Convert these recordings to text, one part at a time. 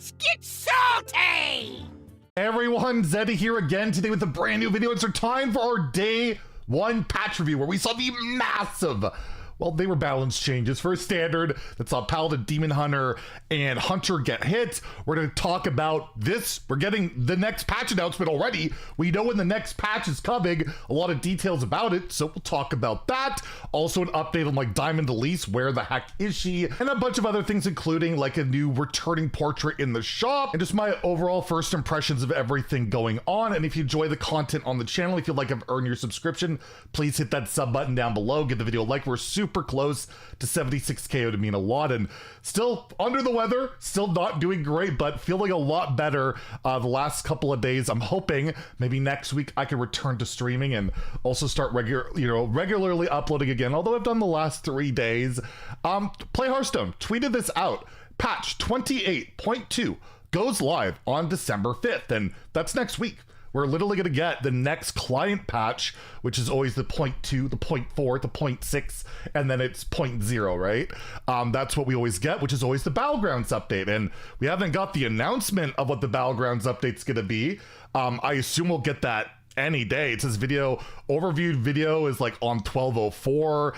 Let's get salty! Everyone, Zeddy here again today with a brand new video. It's our time for our day one patch review where we saw the massive, well, they were balance changes for a standard that saw Paladin, Demon Hunter, and Hunter get hit. We're going to talk about this. We're getting the next patch announcement already. We know when the next patch is coming, a lot of details about it, so we'll talk about that. Also an update on like Diamond Elise, where the heck is she? And a bunch of other things, including like a new returning portrait in the shop, and just my overall first impressions of everything going on. And if you enjoy the content on the channel, if you'd like to earn your subscription, please hit that sub button down below. Give the video a like. We're super close to 76K. It would mean a lot, and still under the weather, still not doing great, but feeling a lot better the last couple of days. I'm hoping maybe next week I can return to streaming and also start regularly uploading again, although I've done the last 3 days. Play Hearthstone tweeted this out. Patch 28.2 goes live on December 5th, and that's next week. We're literally going to get the next client patch, which is always the 0.2, the 0.4, the 0.6, and then it's 0.0, right? That's what we always get, which is always the Battlegrounds update. And we haven't got the announcement of what the Battlegrounds update's going to be. I assume we'll get that any day. It says overview video is like on 12:04.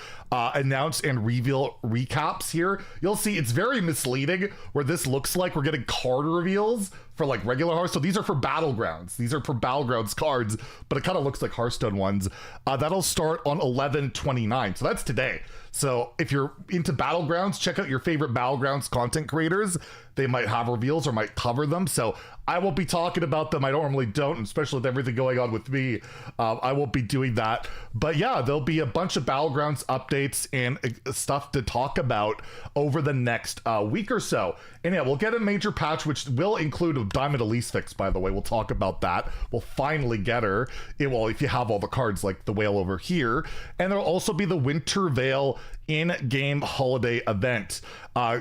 Announce and reveal recaps here. You'll see it's very misleading where this looks like we're getting card reveals for like regular Hearthstone. These are for Battlegrounds. These are for Battlegrounds cards, but it kind of looks like Hearthstone ones. That'll start on 11/29. So that's today. So if you're into Battlegrounds, check out your favorite Battlegrounds content creators. They might have reveals or might cover them. So I won't be talking about them. I normally don't, especially with everything going on with me. I won't be doing that. But yeah, there'll be a bunch of Battlegrounds updates and stuff to talk about over the next week or so. And yeah, we'll get a major patch, which will include a Diamond Elise fix, by the way. We'll talk about that. We'll finally get her. Well, if you have all the cards, like the whale over here. And there'll also be the Winter Veil in-game holiday event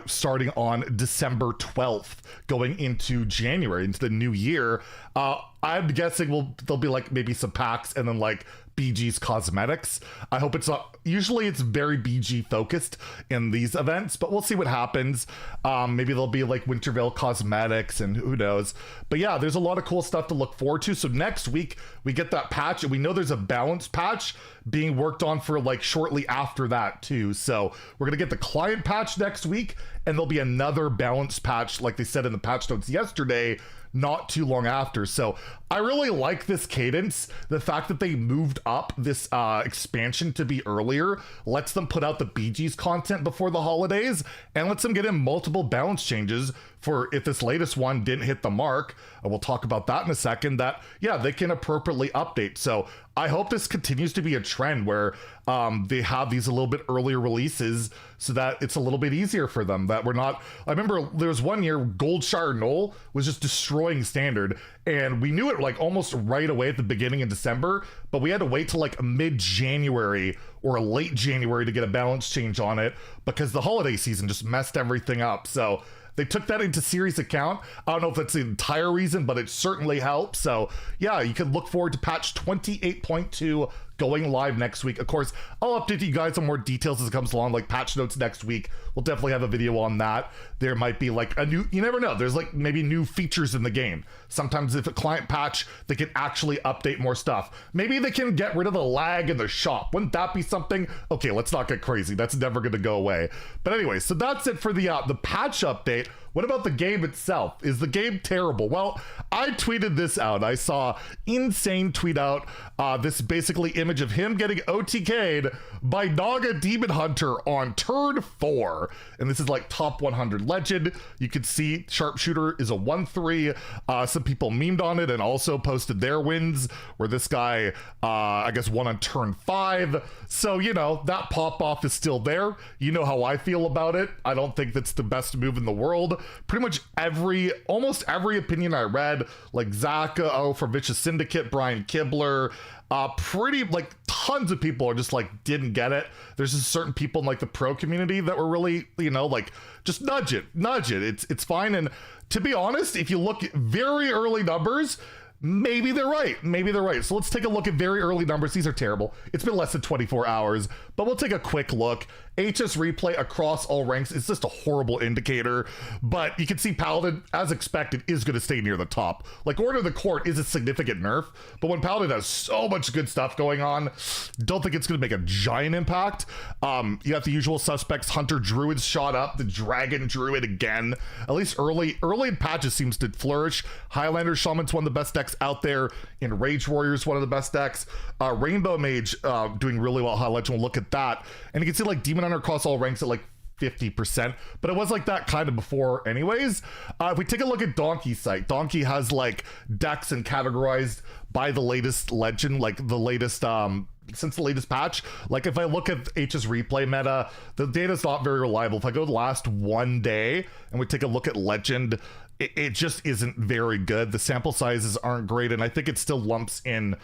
starting on December 12th, going into January, into the new year. I'm guessing there'll be like maybe some packs and then like BG's cosmetics. I hope it's not, usually it's very BG focused in these events, but we'll see what happens. Maybe there'll be like Wintervale cosmetics and who knows. But yeah, there's a lot of cool stuff to look forward to. So next week we get that patch, and we know there's a balance patch being worked on for like shortly after that too. So we're gonna get the client patch next week, and there'll be another balance patch like they said in the patch notes yesterday, not too long after. So I really like this cadence. The fact that they moved up this expansion to be earlier lets them put out the BG's content before the holidays and lets them get in multiple balance changes for if this latest one didn't hit the mark. We'll talk about that in a second, that yeah, they can appropriately update. So I hope this continues to be a trend where they have these a little bit earlier releases so that it's a little bit easier for them, that we're not, I remember there was one year Goldshire Knoll was just destroying standard, and we knew it like almost right away at the beginning in December, but we had to wait till like mid-January or late January to get a balance change on it because the holiday season just messed everything up. So they took that into serious account. I don't know if that's the entire reason, but it certainly helps. So yeah, you can look forward to patch 28.2 going live next week. Of course, I'll update you guys on more details as it comes along, like patch notes next week. We'll definitely have a video on that. There might be like a new, you never know, there's like maybe new features in the game. Sometimes if a client patch, they can actually update more stuff. Maybe they can get rid of the lag in the shop. Wouldn't that be something? Okay, let's not get crazy. That's never gonna go away. But anyway, so that's it for the patch update. What about the game itself? Is the game terrible? Well, I tweeted this out. I saw Insane tweet out this basically image of him getting OTK'd by Naga Demon Hunter on turn 4. And this is like top 100 legend. You can see Sharpshooter is a 1-3. Some people memed on it and also posted their wins where this guy, I guess, won on turn 5. So, you know, that pop-off is still there. You know how I feel about it. I don't think that's the best move in the world. Pretty much almost every opinion I read, like Zaka from Vicious Syndicate, Brian Kibler, pretty like tons of people are just like didn't get it. There's just certain people in like the pro community that were really, you know, like just nudge it. It's fine. And to be honest, if you look at very early numbers, maybe they're right. So let's take a look at very early numbers. These are terrible. It's been less than 24 hours, but we'll take a quick look HS replay across all ranks is just a horrible indicator, but you can see Paladin, as expected, is going to stay near the top. Like, Order of the Court is a significant nerf, but when Paladin has so much good stuff going on, don't think it's going to make a giant impact. You have the usual suspects. Hunter Druid shot up, the Dragon Druid again. At least early in patches seems to flourish. Highlander Shaman's one of the best decks out there. Enraged Warrior's one of the best decks. Rainbow Mage doing really well. High Legend, we'll look at that. And you can see like Demon Hunter across all ranks at like 50%, but it was like that kind of before anyways. If we take a look at Donkey's site, Donkey has like decks and categorized by the latest legend, like the latest since the latest patch. Like if I look at HS replay meta, the data's not very reliable. If I go the last one day and we take a look at legend, it just isn't very good. The sample sizes aren't great, and I think it still lumps in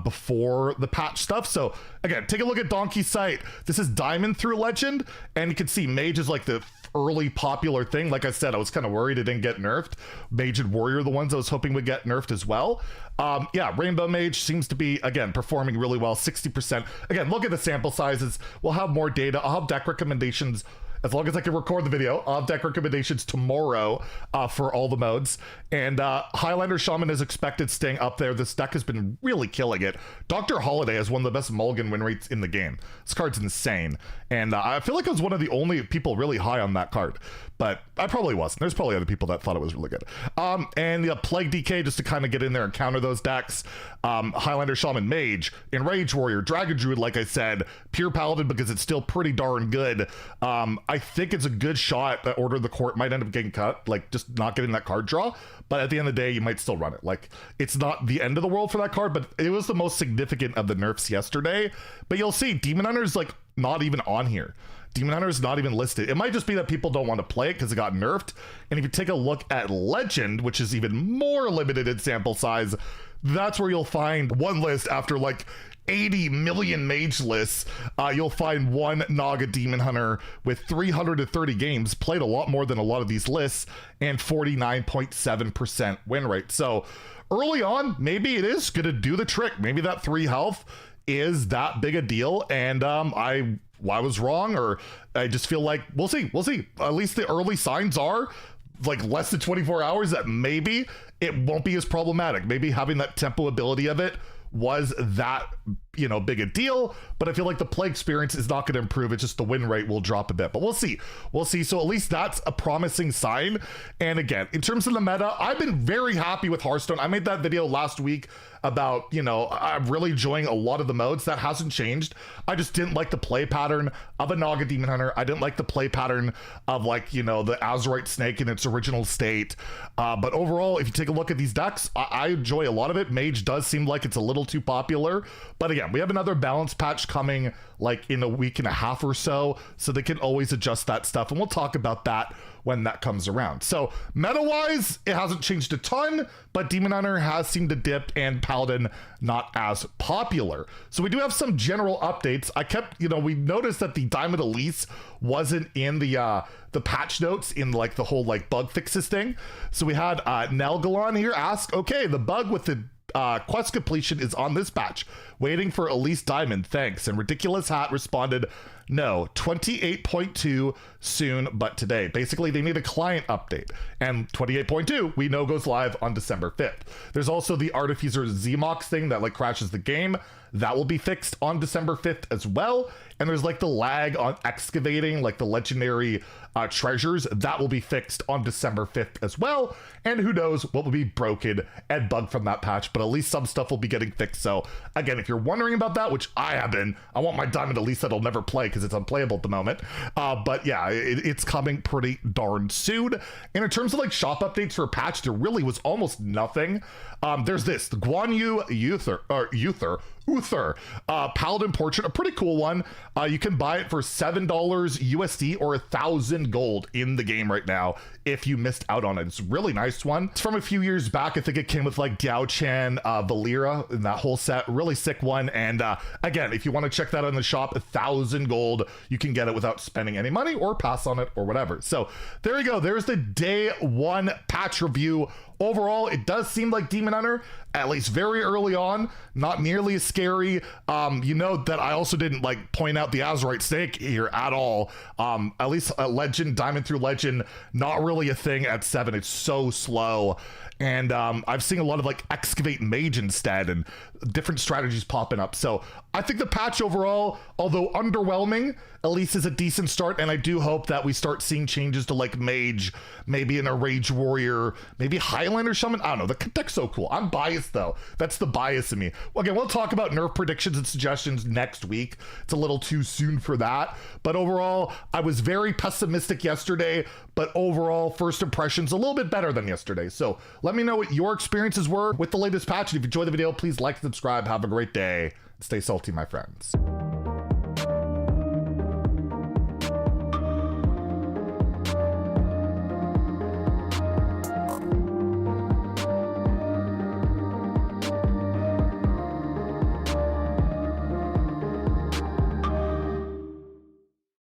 before the patch stuff. So again, take a look at Donkey's site. This is Diamond through Legend, and you can see Mage is like the early popular thing. Like I said, I was kind of worried it didn't get nerfed. Mage and Warrior, the ones I was hoping would get nerfed as well. Yeah, Rainbow Mage seems to be, again, performing really well, 60%. Again, look at the sample sizes. We'll have more data. I'll have deck recommendations. As long as I can record the video, I'll have deck recommendations tomorrow for all the modes. And Highlander Shaman is expected staying up there. This deck has been really killing it. Dr. Holiday has one of the best mulligan win rates in the game. This card's insane. And I feel like I was one of the only people really high on that card. But I probably wasn't. There's probably other people that thought it was really good. And the Plague DK, just to kind of get in there and counter those decks. Highlander Shaman Mage, Enraged Warrior, Dragon Druid, like I said, Pure Paladin because it's still pretty darn good. I think it's a good shot that Order of the Court might end up getting cut, like just not getting that card draw. But at the end of the day, you might still run it. Like, it's not the end of the world for that card, but it was the most significant of the nerfs yesterday. But you'll see, Demon Hunter's like not even on here. Demon Hunter is not even listed. It might just be that people don't want to play it because it got nerfed. And if you take a look at Legend, which is even more limited in sample size, that's where you'll find one list after like 80 million mage lists. You'll find one Naga Demon Hunter with 330 games, played a lot more than a lot of these lists, and 49.7% win rate. So early on, maybe it is going to do the trick. Maybe that 3 health is that big a deal, and I was wrong, or I just feel like we'll see. At least the early signs are like less than 24 hours that maybe it won't be as problematic. Maybe having that tempo ability of it was that, you know, big a deal, but I feel like the play experience is not going to improve. It's just the win rate will drop a bit, but we'll see. So at least that's a promising sign. And again, in terms of the meta, I've been very happy with Hearthstone. I made that video last week about, you know, I'm really enjoying a lot of the modes. That hasn't changed. I just didn't like the play pattern of a Naga Demon Hunter. I didn't like the play pattern of, like, you know, the Azurite Snake in its original state. But overall, if you take a look at these decks, I enjoy a lot of it. Mage does seem like it's a little too popular, but again, we have another balance patch coming like in a week and a half or so they can always adjust that stuff, and we'll talk about that when that comes around. So meta-wise, it hasn't changed a ton, but Demon Hunter has seemed to dip and Paladin not as popular. So we do have some general updates. We noticed that the Diamond Elise wasn't in the patch notes in like the whole like bug fixes thing. So we had Nelgalon here ask, okay, the bug with the quest completion is on this patch. Waiting for Elise Diamond, thanks. And Ridiculous Hat responded, no, 28.2 soon, but today. Basically, they need a client update. And 28.2, we know, goes live on December 5th. There's also the Artificer Zmox thing that like crashes the game. That will be fixed on December 5th as well. And there's like the lag on excavating like the legendary treasures. That will be fixed on December 5th as well. And who knows what will be broken and bugged from that patch, but at least some stuff will be getting fixed. So again, if you're wondering about that, which I have been, I want my Diamond Elise that I'll never play because it's unplayable at the moment. But yeah, it's coming pretty darn soon. And in terms of like shop updates for a patch, there really was almost nothing. There's this, the Guan Yu Uther Paladin Portrait, a pretty cool one. You can buy it for $7 USD or 1,000 gold in the game right now if you missed out on it. It's a really nice one. It's from a few years back. I think it came with like Diao Chan, Valera, and that whole set. Really sick one. And again, if you want to check that out in the shop, 1,000 gold, you can get it without spending any money or pass on it or whatever. So there you go. There's the day one patch review overall, it does seem like Demon Hunter, at least very early on, not nearly as scary. You know that I also didn't like point out the Azurite Snake here at all. At least Legend, Diamond through Legend, not really a thing at 7. It's so slow. And I've seen a lot of like Excavate Mage instead and different strategies popping up. So I think the patch overall, although underwhelming, at least is a decent start. And I do hope that we start seeing changes to like Mage, maybe in a Rage Warrior, maybe Highlander Shaman. I don't know. The deck's so cool. I'm biased though. That's the bias in me. Okay, we'll talk about nerf predictions and suggestions next week. It's a little too soon for that. But overall, I was very pessimistic yesterday. But overall, first impressions a little bit better than yesterday. So let me know what your experiences were with the latest patch. And if you enjoyed the video, please like, subscribe. Have a great day. Stay salty, my friends.